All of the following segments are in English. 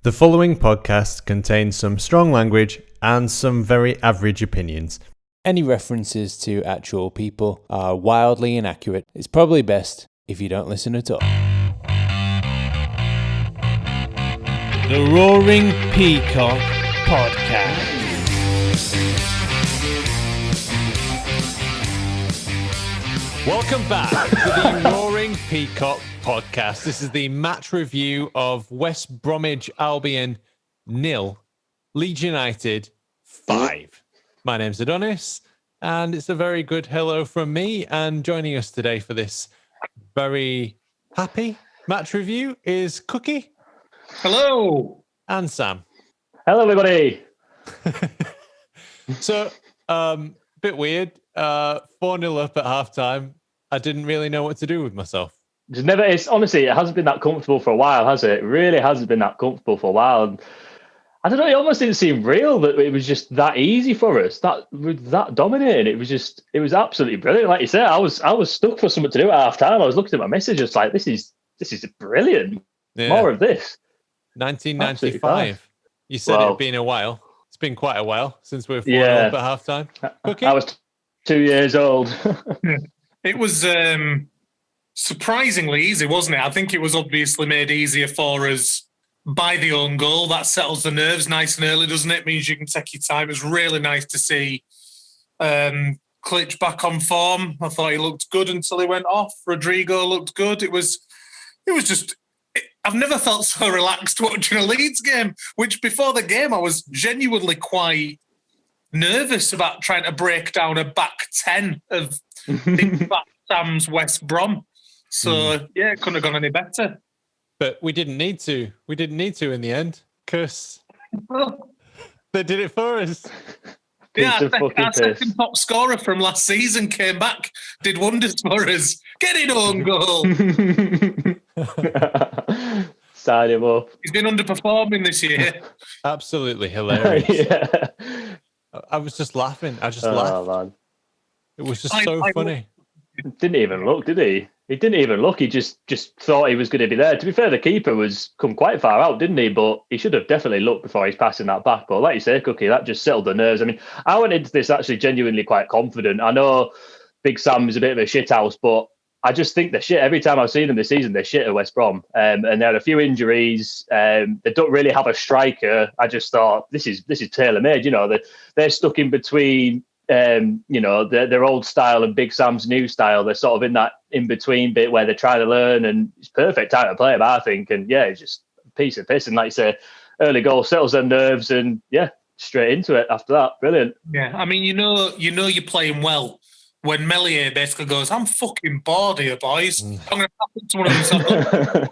The following podcast contains some strong language and some very average opinions. Any references to actual people are wildly inaccurate. It's probably best if you don't listen at all. The Roaring Peacock Podcast. Welcome back to the Roaring Peacock Podcast. This is the match review of West Bromwich Albion 0, Leeds United 5. My name's Adonis, and it's a very good hello from me. And joining us today for this very happy match review is Cookie. Hello. And Sam. Hello, everybody. So, bit weird. 4-0 up at halftime. I didn't really know what to do with myself. Honestly, it hasn't been that comfortable for a while, has it? It really hasn't been that comfortable for a while. And I don't know, it almost didn't seem real that it was just that easy for us, that dominating. It was absolutely brilliant. Like you said, I was stuck for something to do at half time. I was looking at my messages like, this is brilliant. Yeah. More of this. 1995. You said it'd been a while. It's been quite a while since we were 4-0 up at half time. I was 2 years old. It was surprisingly easy, wasn't it? I think it was obviously made easier for us by the own goal. That settles the nerves nice and early, doesn't it? Means you can take your time. It was really nice to see Klitsch back on form. I thought he looked good until he went off. Rodrigo looked good. It was just... I've never felt so relaxed watching a Leeds game, which before the game I was genuinely quite nervous about trying to break down a back 10 of Sam's West Brom. So, yeah, it couldn't have gone any better. But we didn't need to. We didn't need to in the end, because they did it for us. Yeah, our second top scorer from last season came back, did wonders for us. Get in own goal. Sign him up. He's been underperforming this year. Absolutely hilarious. Yeah. I was just laughing. I just laughed. Man. It was just so funny. Didn't even look, did he? He didn't even look. He just thought he was going to be there. To be fair, the keeper was come quite far out, didn't he? But he should have definitely looked before he's passing that back. But like you say, Cookie, that just settled the nerves. I mean, I went into this actually genuinely quite confident. I know Big Sam is a bit of a shithouse, but I just think they're shit. Every time I've seen them this season, they're shit at West Brom. And they had a few injuries. They don't really have a striker. I just thought, this is tailor-made. You know, they're stuck in between, their old style and Big Sam's new style. They're sort of in that in-between bit where they're trying to learn, and it's perfect time to play them, I think. And, yeah, it's just a piece of piss. And like you say, early goal settles their nerves and, yeah, straight into it after that. Brilliant. Yeah, I mean, you know you're playing well when Melier basically goes, I'm fucking bored here, boys. I'm going to pass it to one of them.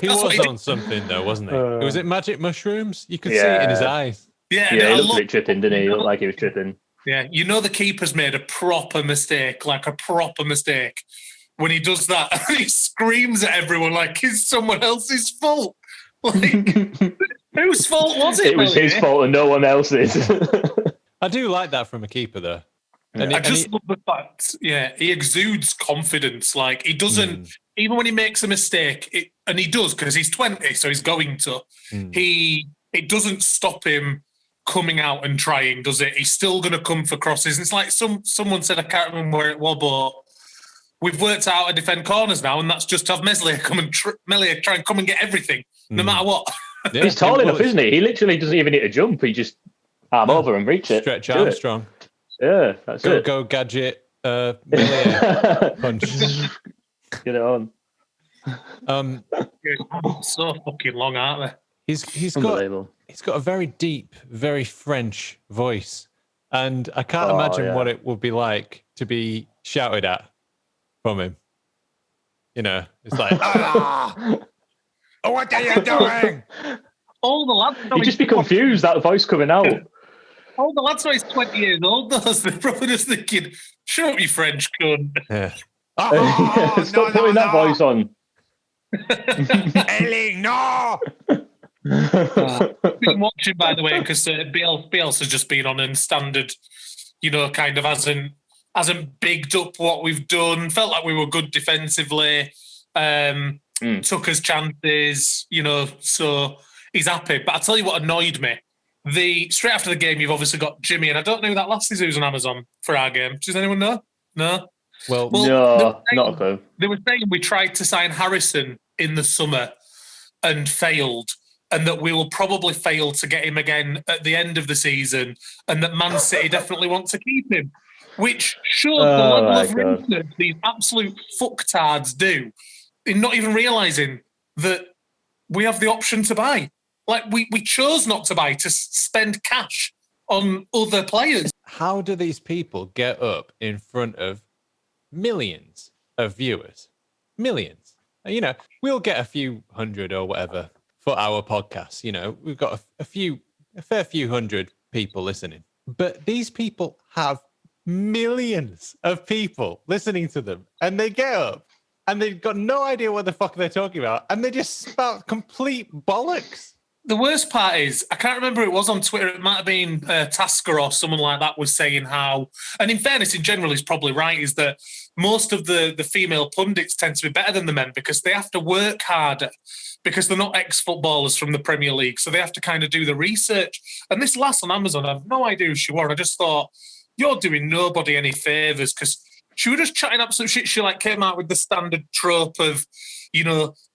He was on something, though, wasn't he? Was it magic mushrooms? You could see it in his eyes. Yeah, he looked a bit tripping, didn't he? He looked like he was tripping. Yeah, you know the keeper's made a proper mistake, when he does that. He screams at everyone like it's someone else's fault. Like, whose fault was it? It was his fault and no one else's. I do like that from a keeper, though. I love the fact, he exudes confidence. Like, he doesn't, even when he makes a mistake, and he does because he's 20, so he's going to, it doesn't stop him coming out and trying, does it? He's still going to come for crosses. And it's like someone said, I can't remember where it was, but we've worked out how to defend corners now, and that's just to have Meslier try and come and get everything, no matter what. Yeah, he's tall enough, isn't he? He literally doesn't even need to jump. He just arm over and reach it. Stretch Armstrong. Yeah, that's it. Go gadget. Punch. Get it on. So fucking long, aren't they? He's got a very deep, very French voice, and I can't imagine what it would be like to be shouted at from him. You know, it's like, what are you doing? All the lads. You'd just be confused, that voice coming out. All the lads know he's 20 years old, though. They're probably just thinking, shut up, you French cunt. Yeah. Stop putting that voice on. Ellie, no! I've been watching, by the way, because Bielsa's just been on and standard, kind of hasn't bigged up what we've done. Felt like we were good defensively. took his chances, so he's happy. But I'll tell you what annoyed me. Straight after the game, you've obviously got Jimmy, and I don't know who that last is who's on Amazon for our game. Does anyone know? No? Well, no, not a clue. They were saying we tried to sign Harrison in the summer and failed, and that we will probably fail to get him again at the end of the season, and that Man City definitely want to keep him, which shows the level of research these absolute fucktards do in not even realising that we have the option to buy. Like, we chose not to buy, to spend cash on other players. How do these people get up in front of millions of viewers? Millions. We'll get a few hundred or whatever for our podcast. We've got a fair few hundred people listening. But these people have millions of people listening to them, and they get up and they've got no idea what the fuck they're talking about, and they just spout complete bollocks. The worst part is, I can't remember who it was on Twitter, it might have been Tasker or someone like that was saying how, and in fairness, in general, he's probably right, is that most of the female pundits tend to be better than the men because they have to work harder, because they're not ex-footballers from the Premier League, so they have to kind of do the research. And this lass on Amazon, I have no idea who she was. I just thought, you're doing nobody any favours, because she was just chatting absolute shit. She came out with the standard trope of,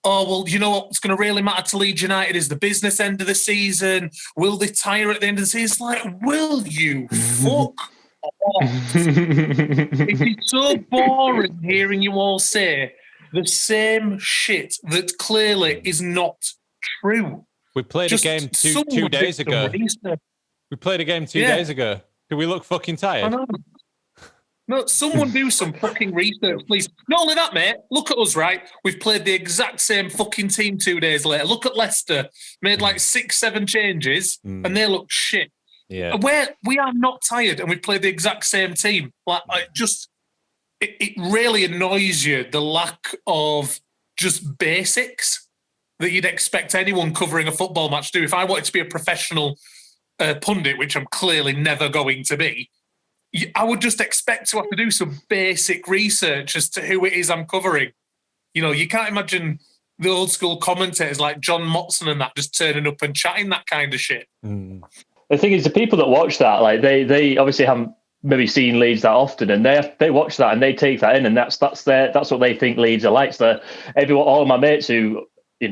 what's going to really matter to Leeds United is the business end of the season. Will they tire at the end of the season? It's like, will you fuck off? It is so boring hearing you all say the same shit that clearly is not true. We played a game two days ago. We played a game 2 days ago. Do we look fucking tired? I know. No, someone do some fucking research, please. Not only that, mate, look at us, right? We've played the exact same fucking team 2 days later. Look at Leicester. Made 6-7 changes, and they look shit. Yeah. We are not tired, and we played the exact same team. It really annoys you, the lack of just basics that you'd expect anyone covering a football match to do. If I wanted to be a professional pundit, which I'm clearly never going to be, I would just expect to have to do some basic research as to who it is I'm covering. You can't imagine the old school commentators like John Motson and that just turning up and chatting that kind of shit. The thing is, the people that watch that, they obviously haven't maybe seen Leeds that often, and they watch that and they take that in, and that's what they think Leeds are like. So all of my mates who, a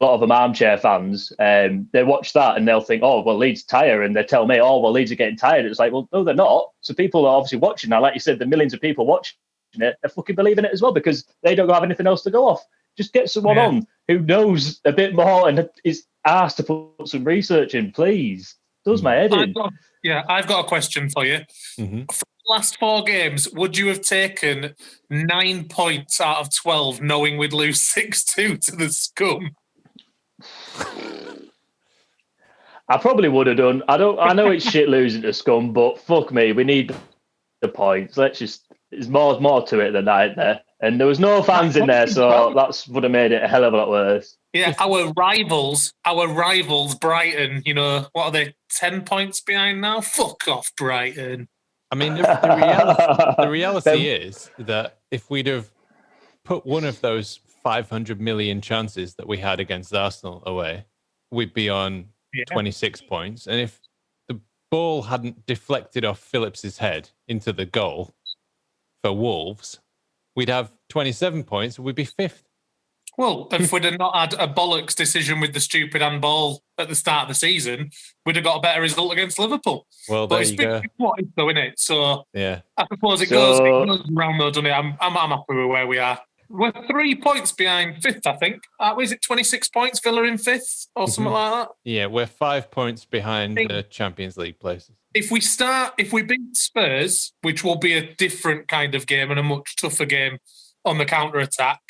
lot of them armchair fans, they watch that and they'll think, oh, well, Leeds tire, and they tell me, oh, well, Leeds are getting tired. It's like, well, no, they're not. So people are obviously watching now. Like you said, the millions of people watching it, they're fucking believing it as well, because they don't have anything else to go off. Just get someone on who knows a bit more and is asked to put some research in, please. Does my head in. I've got a question for you. Mm-hmm. For the last 4 games, would you have taken 9 points out of 12 knowing we'd lose 6-2 to the scum? I probably would have done. I know it's shit losing to scum, but fuck me, we need the points. There's more to it than that, there. And there was no fans in there, so that would have made it a hell of a lot worse. Yeah, our rivals, Brighton, what are they, 10 points behind now? Fuck off, Brighton. I mean, the reality is that if we'd have put one of those 500 million chances that we had against Arsenal away, we'd be on 26 points. And if the ball hadn't deflected off Phillips's head into the goal for Wolves, we'd have 27 points and we'd be 5th. Well, if we'd have not had a bollocks decision with the stupid handball at the start of the season, we'd have got a better result against Liverpool. Well, there you go. What is though, isn't it? So yeah, I suppose it goes around though, doesn't it? I'm happy with where we are. We're 3 points behind 5th, I think. Is it 26 points, Villa in 5th or something like that? Yeah, we're 5 points behind the Champions League places. If we beat Spurs, which will be a different kind of game and a much tougher game on the counter-attack,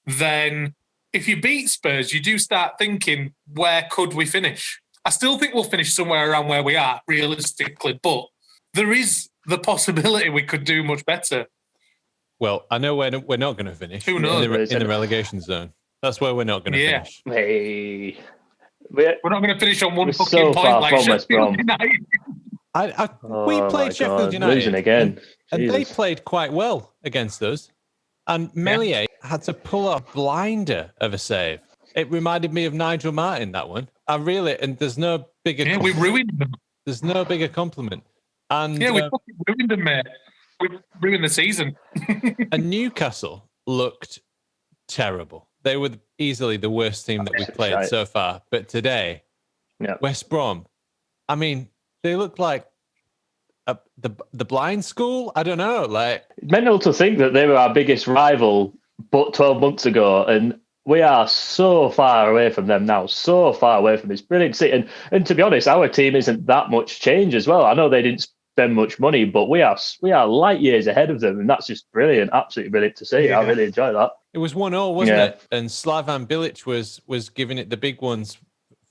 then if you beat Spurs, you do start thinking, where could we finish? I still think we'll finish somewhere around where we are, realistically, but there is the possibility we could do much better. Well, I know we're not going to finish. Who knows? In the relegation zone. That's where we're not going to finish. Hey. We're not going to finish on one fucking so point like Sheffield United. We played Sheffield United. Losing again. And they played quite well against us. And Melier had to pull a blinder of a save. It reminded me of Nigel Martin, that one. And there's no bigger. Yeah, we ruined them. There's no bigger compliment. And yeah, we fucking ruined them, mate. We ruined the season. And Newcastle looked terrible. They were easily the worst team that we've played so far. But today, West Brom, I mean, they looked like the blind school. I don't know. Like, mental to think that they were our biggest rival, but 12 months ago, and we are so far away from them now. So far away from this brilliant city. And to be honest, our team isn't that much change as well. I know they didn't spend much money, but we are light years ahead of them, and that's just brilliant. Absolutely brilliant to see. I really enjoy that. It was 1-1, wasn't it? And Slavan Bilic was giving it the big ones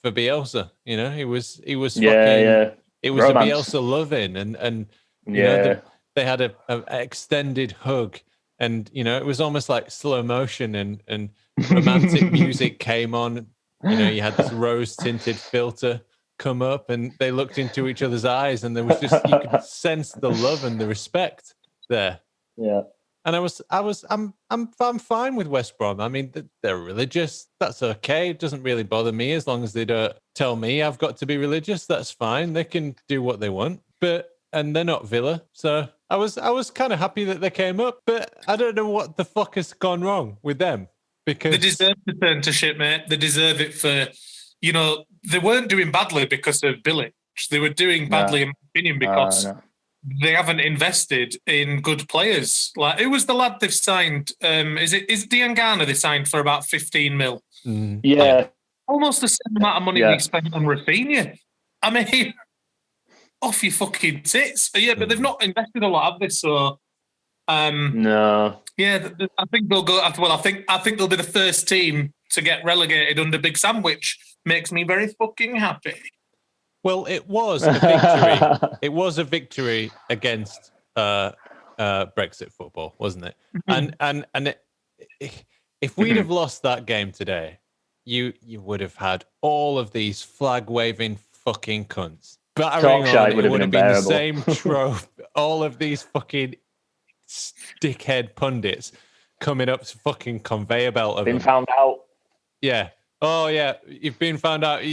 for Bielsa. You know, he was It was romance. A Bielsa loving, and you know, they had an extended hug, and you know, it was almost like slow motion, and romantic music came on. You know, you had this rose tinted filter come up, and they looked into each other's eyes, and there was just, you could sense the love and the respect there. Yeah. And I'm fine with West Brom. I mean, they're religious. That's okay. It doesn't really bother me as long as they don't tell me I've got to be religious. That's fine. They can do what they want. And they're not Villa. So I was kind of happy that they came up, but I don't know what the fuck has gone wrong with them, because they deserve to turn to shit, mate. They deserve it for, you know, they weren't doing badly because of Bilic. They were doing badly, in my opinion, because they haven't invested in good players. Like, who was the lad they've signed? Is Diangana they signed for about 15 mil? Yeah. Almost the same amount of money we spent on Rafinha. I mean, off your fucking tits. Yeah, but they've not invested a lot, have they? So, no. Yeah, I think they'll go. Well, I think they'll be the first team to get relegated under Big Sam, which makes me very fucking happy. Well, it was a victory. It was a victory against Brexit football, wasn't it? And if we'd have lost that game today, you would have had all of these flag waving fucking cunts battering on. It would have been the same trope. All of these fucking dickhead pundits coming up to fucking conveyor belt of been them. Found out. Yeah. Oh yeah, you've been found out.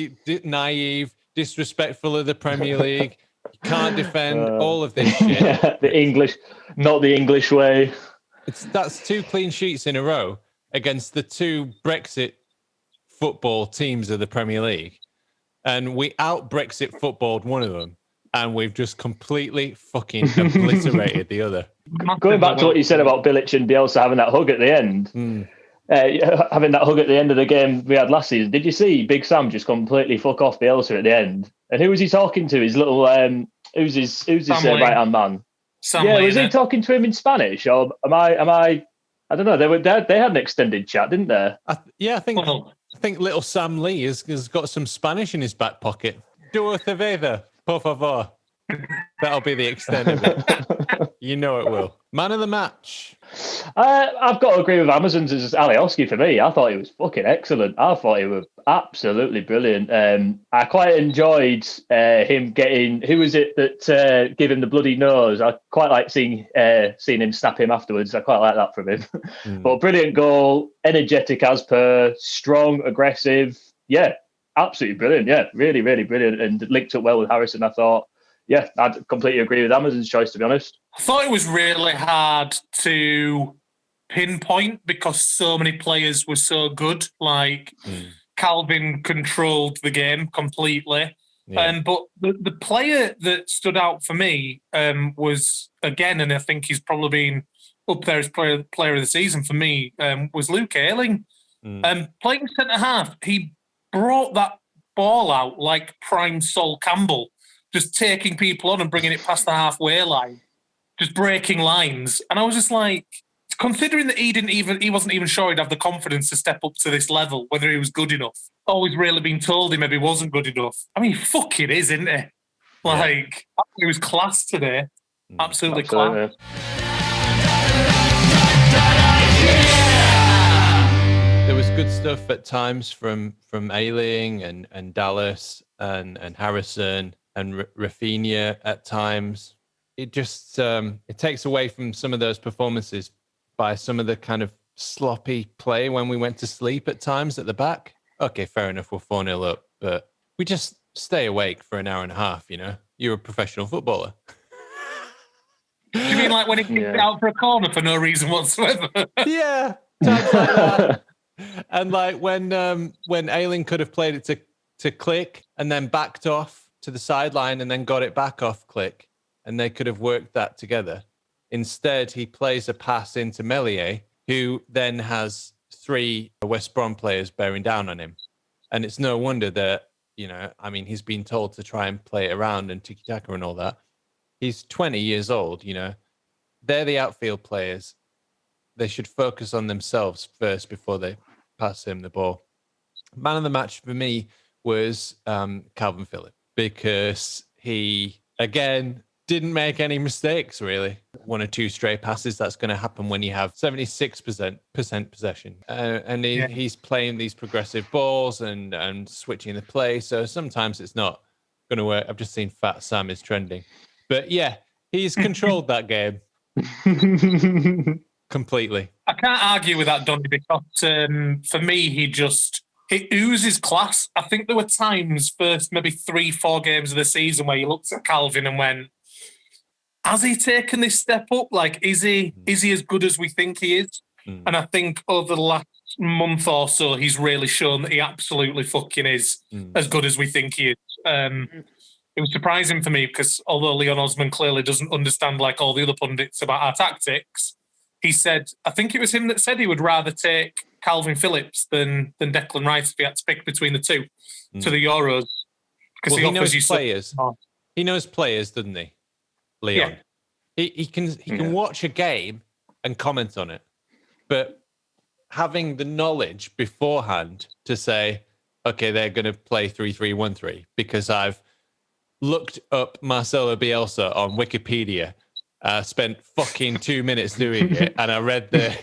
Naive. Disrespectful of the Premier League. You can't defend all of this shit. Not the English way. That's 2 clean sheets in a row against the 2 Brexit football teams of the Premier League. And we out-Brexit footballed one of them, and we've just completely fucking obliterated the other. Going back to what you said about Bilic and Bielsa having that hug at the end, having that hug at the end of the game we had last season, did you see Big Sam just completely fuck off Bielsa at the end? And who was he talking to? His little who's his right hand man? Was he talking to him in Spanish, or am I don't know. They had an extended chat, didn't they? I think little Sam Lee has got some Spanish in his back pocket. Duo cerveza, por favor. That'll be the extent of it. You know it will. Man of the match. I've got to agree with Amazon's as Alioski for me. I thought he was fucking excellent. I thought he was absolutely brilliant. I quite enjoyed him getting. Who was it that gave him the bloody nose? I quite like seeing him snap him afterwards. I quite like that from him. But brilliant goal, energetic as per, strong, aggressive. Yeah, absolutely brilliant. Yeah, really, really brilliant, and linked up well with Harrison. I thought. Yeah, I'd completely agree with Amazon's choice, to be honest. I thought it was really hard to pinpoint because so many players were so good. Like, Kalvin controlled the game completely. Yeah. But the player that stood out for me was, again, and I think he's probably been up there as player of the season for me, was Luke Ayling. Playing centre-half, he brought that ball out like prime Sol Campbell. Just taking people on and bringing it past the halfway line, just breaking lines. And I was just like, considering that he wasn't even sure he'd have the confidence to step up to this level, whether he was good enough. Always really been told he maybe wasn't good enough. I mean, fuck it is, isn't it? Like, he was class today. Absolutely class. There was good stuff at times from Ayling and Dallas and Harrison. And Rafinha at times, it just it takes away from some of those performances by some of the kind of sloppy play when we went to sleep at times at the back. Okay, fair enough, we're 4-0 up, but we just stay awake for an hour and a half, you know? You're a professional footballer. Do you mean like when he kicked it out for a corner for no reason whatsoever? Yeah, times like that. And like when Ayling could have played it to Click and then backed off to the sideline and then got it back off Click, and they could have worked that together. Instead, he plays a pass into Meslier, who then has 3 West Brom players bearing down on him. And it's no wonder that, you know, I mean, he's been told to try and play it around and tiki-taka and all that. He's 20 years old, you know. They're the outfield players. They should focus on themselves first before they pass him the ball. Man of the match for me was Kalvin Phillips, because he, again, didn't make any mistakes, really. 1 or 2 stray passes, that's going to happen when you have 76% possession. And he's playing these progressive balls and switching the play. So sometimes it's not going to work. I've just seen Fat Sam is trending. But yeah, he's controlled that game completely. I can't argue with that, Donny, because for me, he oozes class. I think there were times, first maybe 3-4 games of the season, where you looked at Kalvin and went, has he taken this step up? Like, is he as good as we think he is? And I think over the last month or so, he's really shown that he absolutely fucking is as good as we think he is. It was surprising for me because although Leon Osman clearly doesn't understand, like all the other pundits, about our tactics, he said, I think it was him that said he would rather take Kalvin Phillips than Declan Rice if he had to pick between the two to the Euros. Because he knows players. He knows players, doesn't he, Leon? Yeah. He can watch a game and comment on it, but having the knowledge beforehand to say, okay, they're going to play 3-3-1-3 because I've looked up Marcelo Bielsa on Wikipedia, spent fucking 2 minutes doing it, and I read the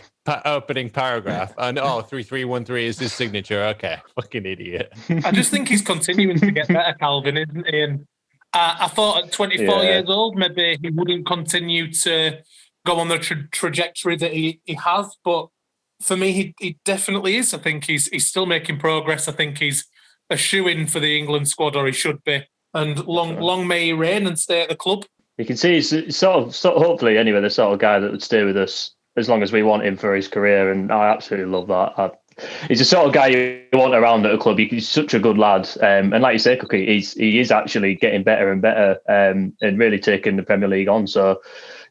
opening paragraph, and 3-3-1-3 is his signature. Okay, fucking idiot. I just think he's continuing to get better, Kalvin, isn't he? And I thought at 24 years old, maybe he wouldn't continue to go on the trajectory that he has, but for me, he definitely is. I think he's still making progress. I think he's a shoo-in for the England squad, or he should be. And long may he reign and stay at the club. You can see he's sort of hopefully anyway the sort of guy that would stay with us as long as we want him for his career, and I absolutely love that. He's the sort of guy you want around at a club. He's such a good lad, and like you say, Cookie, he is actually getting better and better, and really taking the Premier League on. So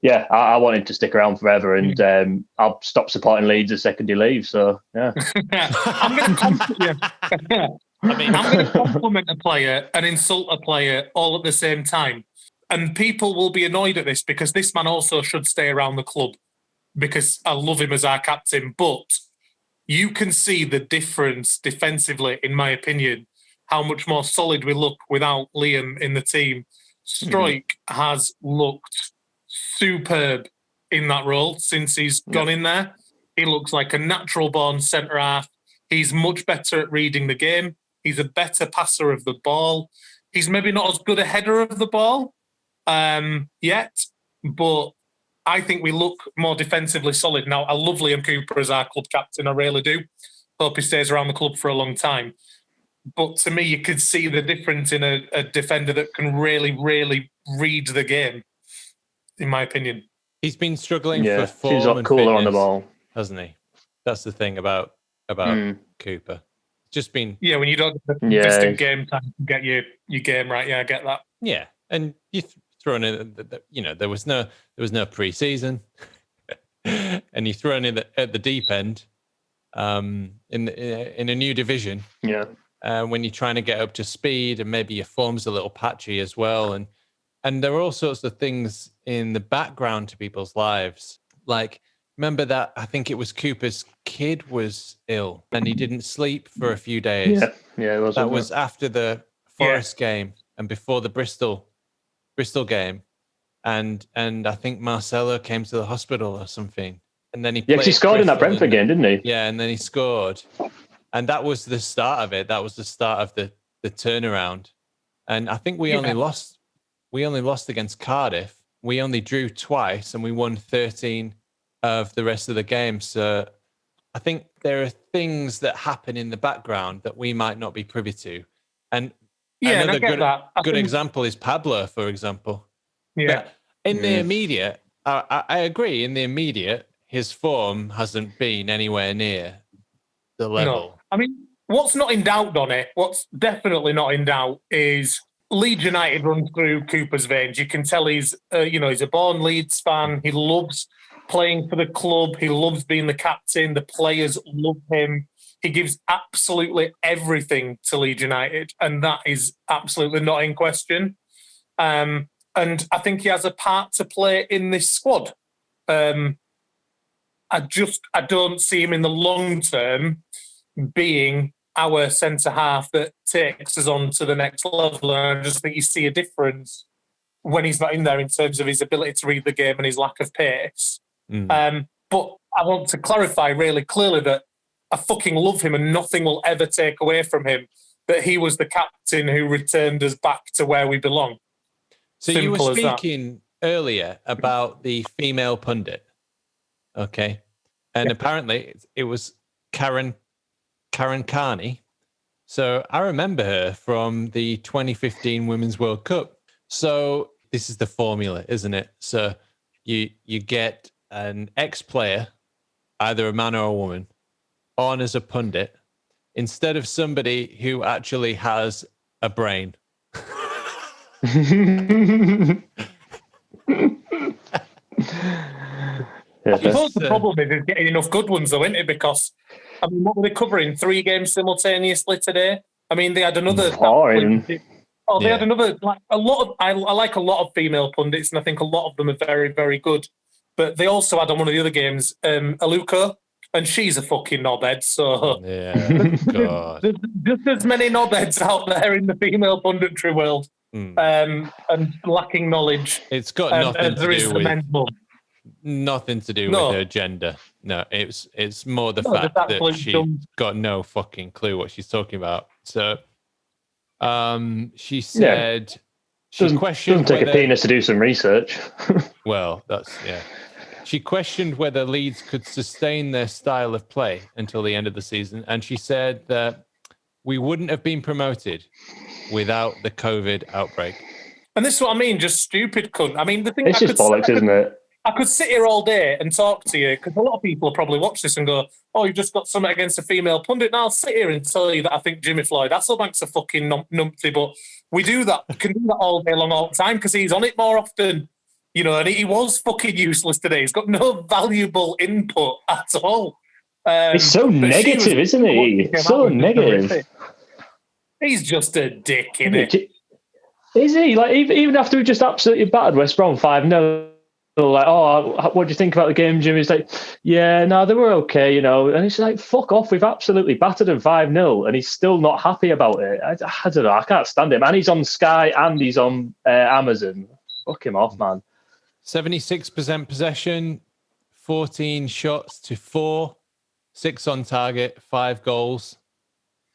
yeah, I want him to stick around forever, and I'll stop supporting Leeds the second he leaves. So yeah, I'm going to compliment a player and insult a player all at the same time. And people will be annoyed at this because this man also should stay around the club because I love him as our captain. But you can see the difference defensively, in my opinion, how much more solid we look without Liam in the team. Stroik has looked superb in that role since he's gone in there. He looks like a natural-born centre-half. He's much better at reading the game. He's a better passer of the ball. He's maybe not as good a header of the ball yet, but I think we look more defensively solid. Now, I love Liam Cooper as our club captain. I really do. Hope he stays around the club for a long time. But to me, you could see the difference in a defender that can really, really read the game, in my opinion. He's been struggling for form he's and cooler fitness, on the ball, hasn't he? That's the thing about Cooper. Just been when you don't get consistent game time to get your game right. Yeah, I get that. Yeah, and you thrown in, there was no pre-season, and you thrown in at the deep end, in a new division. Yeah. When you're trying to get up to speed, and maybe your form's a little patchy as well, and there are all sorts of things in the background to people's lives. Like, remember that I think it was Cooper's kid was ill and he didn't sleep for a few days. Yeah, that was after the Forest game and before the Bristol game, and I think Marcelo came to the hospital or something, and then he scored in that Brentford game, didn't he? Yeah, and then he scored, and that was the start of it. That was the start of the turnaround, and I think we only lost. We only lost against Cardiff. We only drew twice, and we won 13 of the rest of the game. So I think there are things that happen in the background that we might not be privy to. And another good example is Pablo, for example. Yeah. But in the immediate, I agree, in the immediate, his form hasn't been anywhere near the level. No. I mean, what's not in doubt, Donny, what's definitely not in doubt is Leeds United runs through Cooper's veins. You can tell he's a born Leeds fan. He loves playing for the club. He loves being the captain. The players love him. He gives absolutely everything to Leeds United, and that is absolutely not in question. And I think he has a part to play in this squad. I don't see him in the long term being our centre half that takes us on to the next level. And I just think you see a difference when he's not in there in terms of his ability to read the game and his lack of pace. But I want to clarify really clearly that I fucking love him and nothing will ever take away from him that he was the captain who returned us back to where we belong. So you were speaking earlier about the female pundit. Okay. And apparently it was Karen Carney. So I remember her from the 2015 Women's World Cup. So this is the formula, isn't it? So you get an ex-player, either a man or a woman, on as a pundit instead of somebody who actually has a brain. I suppose the problem is getting enough good ones, though, isn't it? Because, I mean, what were they covering? 3 games simultaneously today? I mean, they had another... They had another... I like a lot of female pundits, and I think a lot of them are very, very good. But they also had on one of the other games, Aluko, and she's a fucking knobhead, so... Yeah, God. There's just as many knobheads out there in the female punditry world, and lacking knowledge. It's got nothing to do with her gender. No, it's more the fact that she's got no fucking clue what she's talking about. So, she said she questioned doesn't take a penis to do some research. Well, she questioned whether Leeds could sustain their style of play until the end of the season, and she said that we wouldn't have been promoted without the COVID outbreak. And this is what I mean, just stupid cunt. I mean, the thing it's just bollocks, isn't it? I could sit here all day and talk to you because a lot of people will probably watch this and go, "Oh, you've just got something against a female pundit." And I'll sit here and tell you that I think Jimmy Floyd Hasselbank's a fucking numpty, but we do that. We can do that all day long, all the time because he's on it more often. You know, and he was fucking useless today. He's got no valuable input at all. He's so negative, isn't he? So negative. He's just a dick, isn't he? Is he? Like, even after we just absolutely battered West Brom 5-0, like, oh, what do you think about the game, Jimmy? He's like, yeah, no, they were okay, you know. And he's like, fuck off, we've absolutely battered him 5-0, and he's still not happy about it. I don't know, I can't stand him. And he's on Sky and he's on Amazon. Fuck him off, man. 76% possession, 14 shots to 4, 6 on target, 5 goals,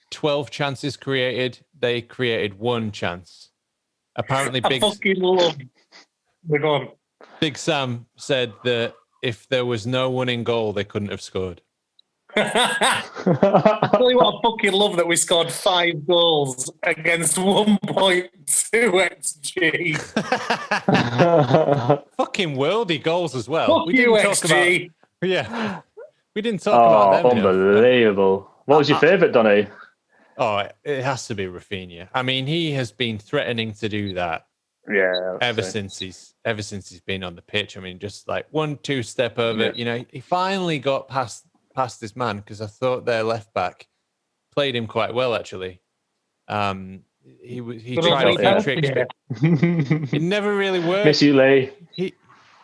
12 chances created. They created 1 chance. Apparently, Big Sam said that if there was no one in goal, they couldn't have scored. I tell you what, I fucking love that we scored 5 goals against 1.2 XG. Fucking worldy goals as well. Fuck we didn't talk XG. We didn't talk about them. Unbelievable. Enough. What was your favourite, Donny? Oh, it has to be Rafinha. I mean, he has been threatening to do that. Yeah. Ever since he's been on the pitch. I mean, just like 1-2 step over. You know, he finally got past this man because I thought their left back played him quite well actually. He tried a few tricks, but it never really worked. Miss you, Lee.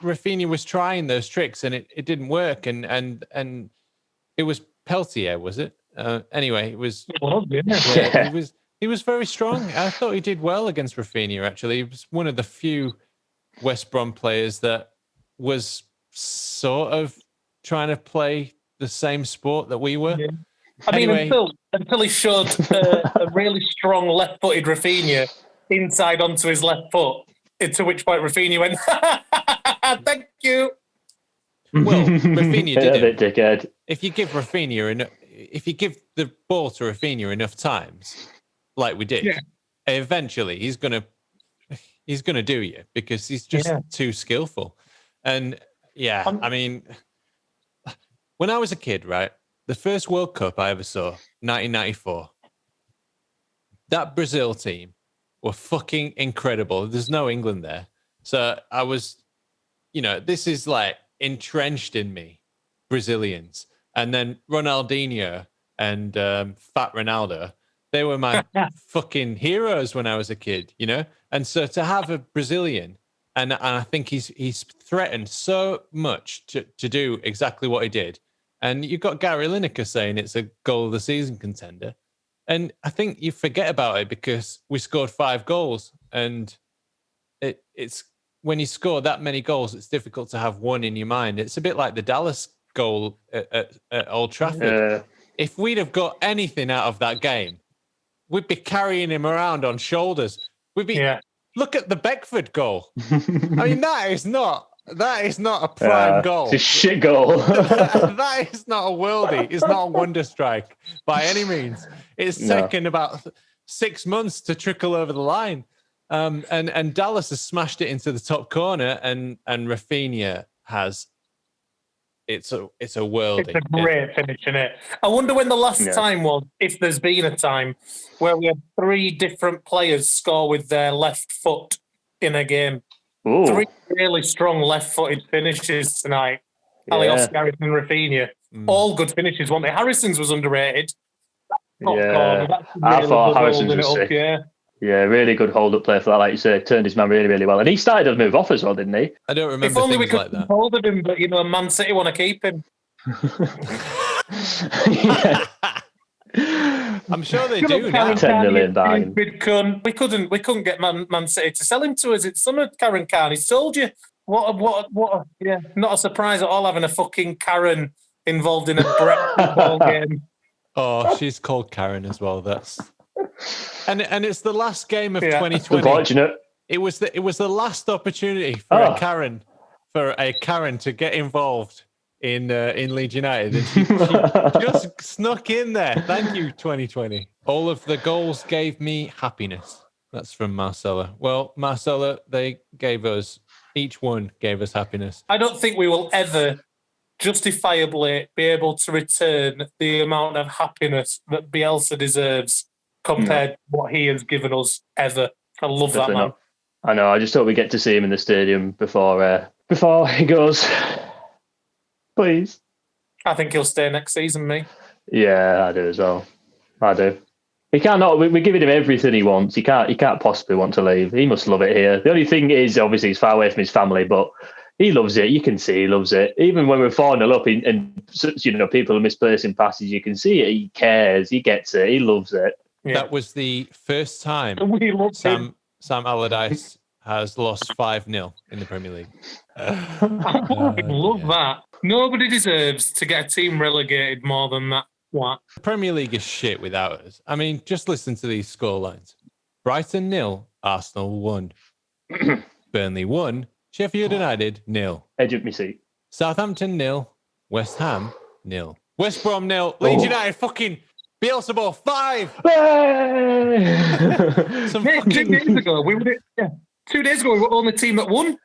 Rafinha was trying those tricks and it didn't work, and it was Peltier, was it? Anyway, it was. He was very strong. I thought he did well against Rafinha. Actually, he was one of the few West Brom players that was sort of trying to play the same sport that we were. Yeah. I mean, until he showed a really strong left-footed Rafinha inside onto his left foot, to which point Rafinha went, "Thank you." Well, Rafinha did a bit dickhead. If you give the ball to Rafinha enough times, like we did, eventually he's gonna do you because he's just too skillful. And I mean, when I was a kid, right, the first World Cup I ever saw, 1994, that Brazil team were fucking incredible. There's no England there, so I was, this is like entrenched in me, Brazilians. And then Ronaldinho and Fat Ronaldo, they were my fucking heroes when I was a kid, And so to have a Brazilian, and I think he's threatened so much to do exactly what he did. And you've got Gary Lineker saying it's a goal of the season contender. And I think you forget about it because we scored 5 goals. And it's when you score that many goals, it's difficult to have one in your mind. It's a bit like the Dallas goal at Old Trafford. If we'd have got anything out of that game, we'd be carrying him around on shoulders. Look at the Beckford goal. I mean, that is not a prime goal. It's a shit goal. that is not a worldie. It's not a wonder strike by any means. It's taken about 6 months to trickle over the line. And Dallas has smashed it into the top corner, and Rafinha has. It's a worldie. It's a great finish, isn't it? I wonder when the last time was, if there's been a time where we had 3 different players score with their left foot in a game. Ooh. 3 really strong left-footed finishes tonight. Alios, Garrison, and Rafinha. All good finishes, weren't they? Harrison's was underrated. I thought Harrison's was sick. Yeah, really good hold-up play for that. Like you said, turned his man really, really well. And he started to move off as well, didn't he? I don't remember if only things we could like that. Hold of him, but, Man City want to keep him. I'm sure they do now. 10 million bang. We couldn't get Man City to sell him to us. It's some of Karen Khan. He's told you. What not a surprise at all having a fucking Karen involved in a Brexit ball game. Oh, she's called Karen as well. And it's the last game of 2020. Unfortunate. It was the last opportunity for a Karen to get involved in Leeds United, and she just snuck in there. Thank you, 2020. All of the goals gave me happiness. That's from Marcella. Well, Marcella, each one gave us happiness. I don't think we will ever justifiably be able to return the amount of happiness that Bielsa deserves compared to what he has given us ever. I love that man. Not. I know. I just hope we get to see him in the stadium before he goes. Please. I think he'll stay next season, me. Yeah, I do as well. I do. He cannot. We're giving him everything he wants. He can't possibly want to leave. He must love it here. The only thing is, obviously, he's far away from his family, but he loves it. You can see he loves it. Even when we're 4-0 up, and people are misplacing passes, you can see it. He cares. He gets it. He loves it. Yeah. That was the first time Sam Allardyce has lost 5-0 in the Premier League. I love that. Nobody deserves to get a team relegated more than that. What? The Premier League is shit without us. I mean, just listen to these scorelines. Brighton 0, Arsenal 1. Burnley 1, Sheffield United 0. Edge of me seat. Southampton 0, West Ham 0. West Brom 0, Leeds United fucking Bielsa ball 5. 2 days ago, we were 2 days ago we were the only team that won.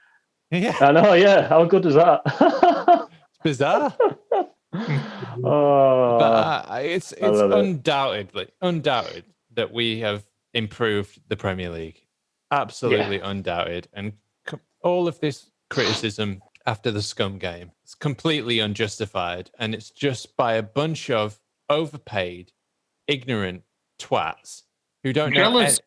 Yeah, I know. Yeah, how good is that? It's bizarre. But it's undoubted that we have improved the Premier League. Absolutely undoubted. And all of this criticism after the scum game, it's completely unjustified. And it's just by a bunch of overpaid, ignorant twats who don't jealous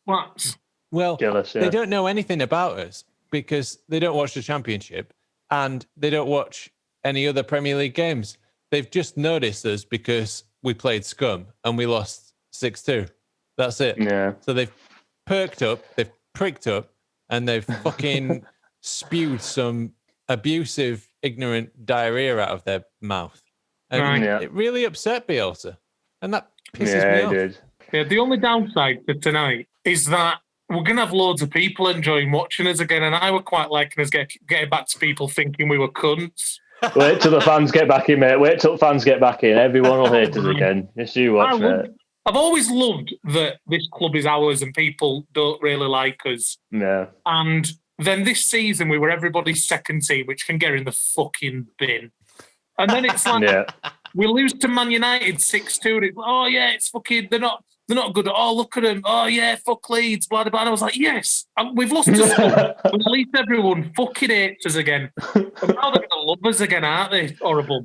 know. Twats. Well, they don't know anything about us because they don't watch the Championship and they don't watch any other Premier League games. They've just noticed us because we played scum and we lost 6-2. That's it. Yeah. So they've perked up, they've pricked up, and they've fucking spewed some abusive, ignorant diarrhea out of their mouth. And it really upset Bielsa. And that pisses me off. It did. Yeah, the only downside to tonight is that we're going to have loads of people enjoying watching us again, and I were quite liking us getting back to people thinking we were cunts. Wait till the fans get back in, mate. Wait till the fans get back in. Everyone will hate us again. Yes, you watch, mate. I've always loved that this club is ours and people don't really like us. Yeah. And then this season, we were everybody's second team, which can get in the fucking bin. And then it's like, we lose to Man United 6-2. And it's like, oh, yeah, it's fucking, they're not good. Oh, look at them. Oh, yeah, fuck Leeds, blah, blah, blah. And I was like, yes, we've lost to school. At least everyone fucking hates us again. And now they're going to love us again, aren't they? Horrible.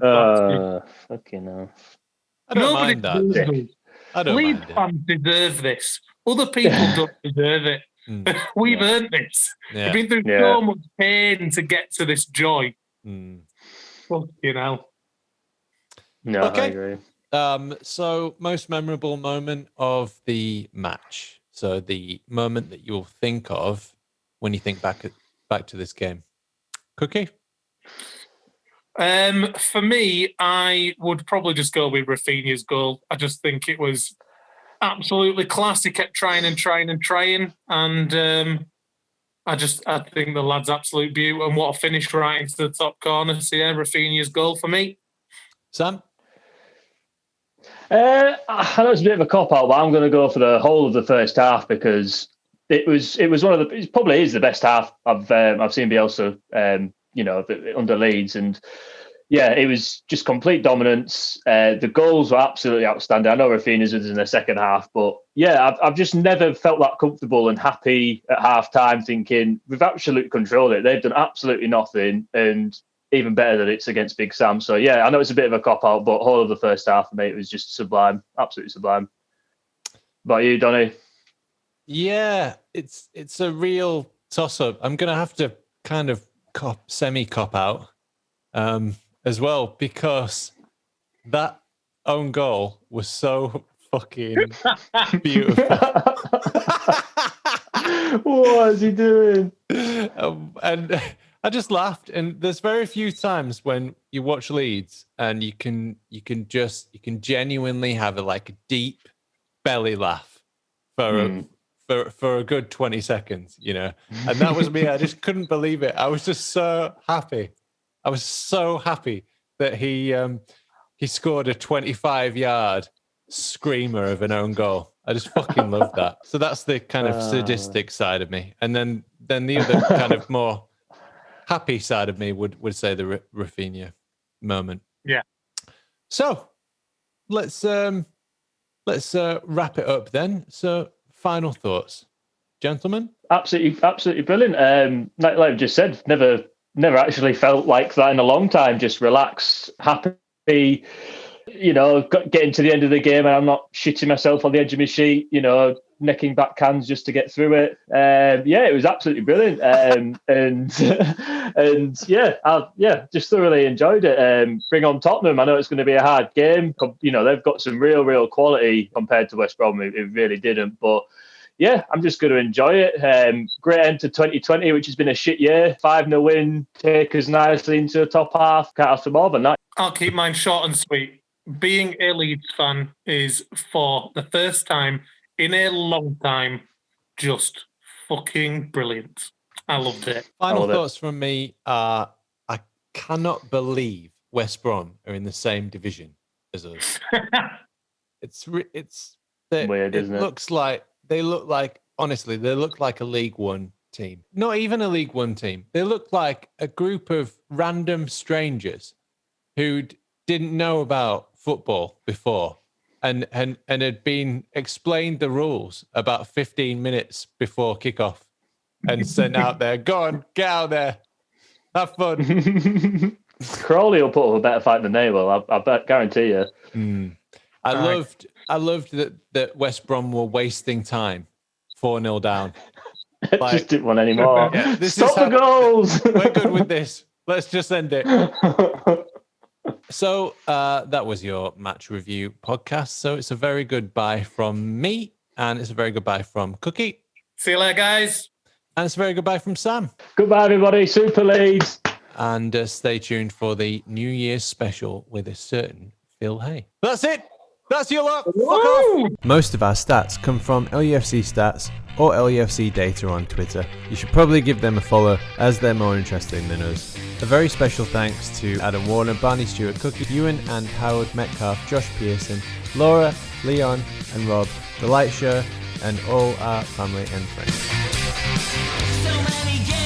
Fucking hell. I don't mind that. Leeds fans deserve this. Other people don't deserve it. We've earned this. We've been through so much pain to get to this joy. Fucking hell. No, okay. I agree. So, most memorable moment of the match. So, the moment that you'll think of when you think back to this game. Cookie? For me, I would probably just go with Rafinha's goal. I just think it was absolutely class. He kept trying. And I think the lad's absolute beauty. And what a finish right into the top corner. So, yeah, Rafinha's goal for me. Sam? I know it's a bit of a cop-out, but I'm going to go for the whole of the first half because it probably is the best half I've seen Bielsa, under Leeds. And yeah, it was just complete dominance. The goals were absolutely outstanding. I know Rafinha's was in the second half, but yeah, I've just never felt that comfortable and happy at half time thinking we've absolutely controlled it. They've done absolutely nothing, and even better that it's against Big Sam. So yeah, I know it's a bit of a cop-out, but whole of the first half, mate, it was just sublime, absolutely sublime. About you, Donny? Yeah, it's a real toss-up. I'm going to have to kind of semi-cop out as well, because that own goal was so fucking beautiful. What is he doing? And I just laughed. And there's very few times when you watch Leeds and you can genuinely have a deep belly laugh for a good 20 seconds, And that was me. I just couldn't believe it. I was just so happy. I was so happy that he scored a 25-yard screamer of an own goal. I just fucking love that. So that's the kind of sadistic side of me. And then the other kind of more happy side of me would say the Rafinha moment. Yeah. So let's wrap it up then. So final thoughts, gentlemen. Absolutely brilliant. Like I've just said, never actually felt like that in a long time. Just relaxed, happy. Getting to the end of the game and I'm not shitting myself on the edge of my sheet. Necking back cans just to get through it. It was absolutely brilliant. Just thoroughly enjoyed it. Bring on Tottenham. I know it's going to be a hard game. They've got some real quality compared to West Brom. It really didn't. But yeah, I'm just going to enjoy it. Great end to 2020, which has been a shit year. 5-0 win, take us nicely into the top half. Can't ask for more than that. I'll keep mine short and sweet. Being a Leeds fan is, for the first time in a long time, just fucking brilliant. I loved it. Final thoughts from me are: I cannot believe West Brom are in the same division as us. It's weird, isn't it? They look like honestly, they look like a League One team. Not even a League One team. They look like a group of random strangers who didn't know about football before and had been explained the rules about 15 minutes before kickoff and sent out there. Go on, get out there, have fun. Crawley will put up a better fight than they will. I guarantee you. I loved that West Brom were wasting time 4-0 down. Just didn't want any more. Yeah, Stop the goals. We're good with this. Let's just end it. So that was your match review podcast. So it's a very good bye from me, and it's a very good bye from Cookie. See you later, guys. And it's a very good bye from Sam. Goodbye, everybody. Super Leeds. And stay tuned for the New Year's special with a certain Phil Hay. That's it. That's your lot. Fuck off. Most of our stats come from LUFC Stats or LUFC Data on Twitter. You should probably give them a follow as they're more interesting than us. A very special thanks to Adam Warner, Barney Stuart, Cookie, Ewan and Howard Metcalf, Josh Pearson, Laura, Leon and Rob, The Light Show, and all our family and friends. So many games.